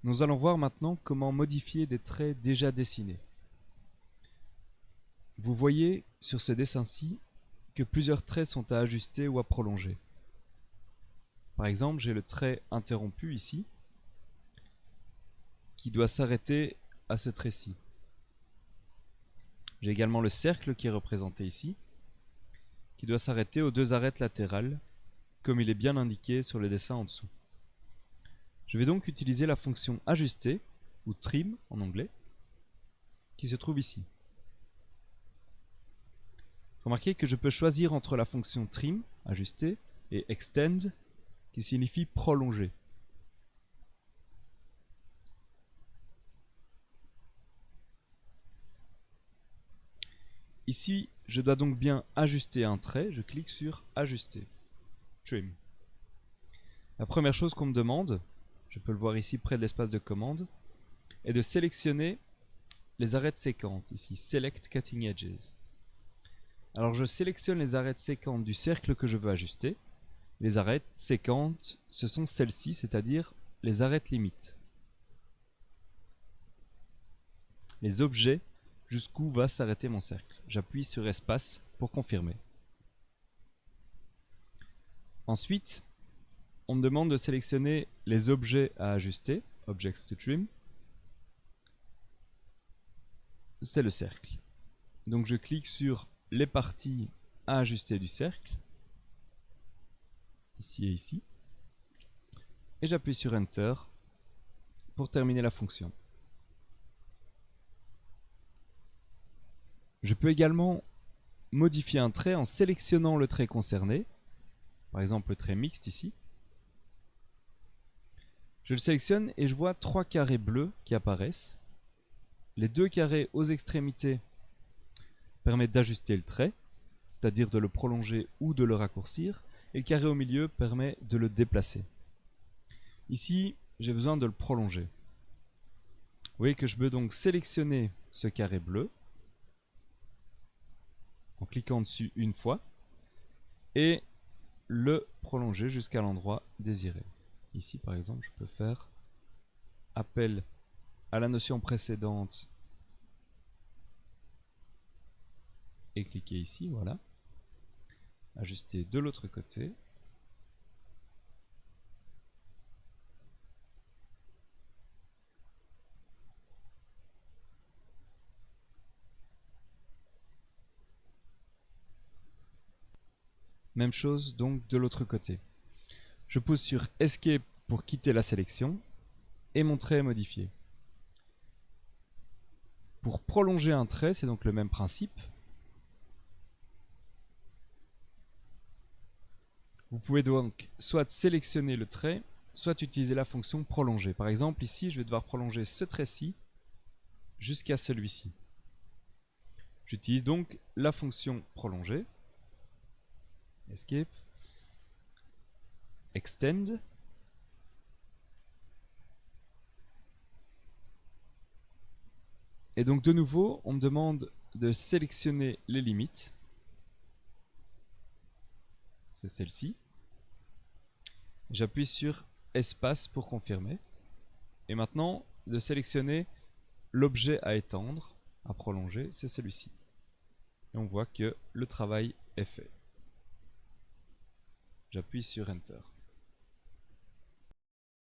Nous allons voir maintenant comment modifier des traits déjà dessinés. Vous voyez sur ce dessin-ci que plusieurs traits sont à ajuster ou à prolonger. Par exemple, j'ai le trait interrompu ici, qui doit s'arrêter à ce trait-ci. J'ai également le cercle qui est représenté ici, qui doit s'arrêter aux deux arêtes latérales, comme il est bien indiqué sur le dessin en dessous. Je vais donc utiliser la fonction ajuster, ou trim en anglais, qui se trouve ici. Remarquez que je peux choisir entre la fonction trim, ajuster, et extend, qui signifie prolonger. Ici, je dois donc bien ajuster un trait, je clique sur ajuster, trim. La première chose qu'on me demande, je peux le voir ici près de l'espace de commande, est de sélectionner les arêtes séquentes, ici, Select Cutting Edges. Alors je sélectionne les arêtes séquentes du cercle que je veux ajuster. Les arêtes séquentes, ce sont celles-ci, c'est-à-dire les arêtes limites. Les objets jusqu'où va s'arrêter mon cercle. J'appuie sur espace pour confirmer. Ensuite, on me demande de sélectionner les objets à ajuster, Objects to Trim. C'est le cercle. Donc je clique sur les parties à ajuster du cercle, ici et ici, et j'appuie sur Enter pour terminer la fonction. Je peux également modifier un trait en sélectionnant le trait concerné, par exemple le trait mixte ici. Je le sélectionne et je vois 3 carrés bleus qui apparaissent. Les 2 carrés aux extrémités permettent d'ajuster le trait, c'est-à-dire de le prolonger ou de le raccourcir, et le carré au milieu permet de le déplacer. Ici, j'ai besoin de le prolonger. Vous voyez que je peux donc sélectionner ce carré bleu en cliquant dessus une fois et le prolonger jusqu'à l'endroit désiré. Ici, par exemple, je peux faire appel à la notion précédente et cliquer ici, voilà. Ajuster de l'autre côté. Même chose donc de l'autre côté. Je pousse sur Escape pour quitter la sélection et mon trait est modifié. Pour prolonger un trait, c'est donc le même principe. Vous pouvez donc soit sélectionner le trait, soit utiliser la fonction prolonger. Par exemple, ici, je vais devoir prolonger ce trait-ci jusqu'à celui-ci. J'utilise donc la fonction prolonger. Escape. Extend. Et donc de nouveau, on me demande de sélectionner les limites. C'est celle-ci. J'appuie sur espace pour confirmer. Et maintenant, de sélectionner l'objet à étendre, à prolonger, c'est celui-ci. Et on voit que le travail est fait. J'appuie sur Enter.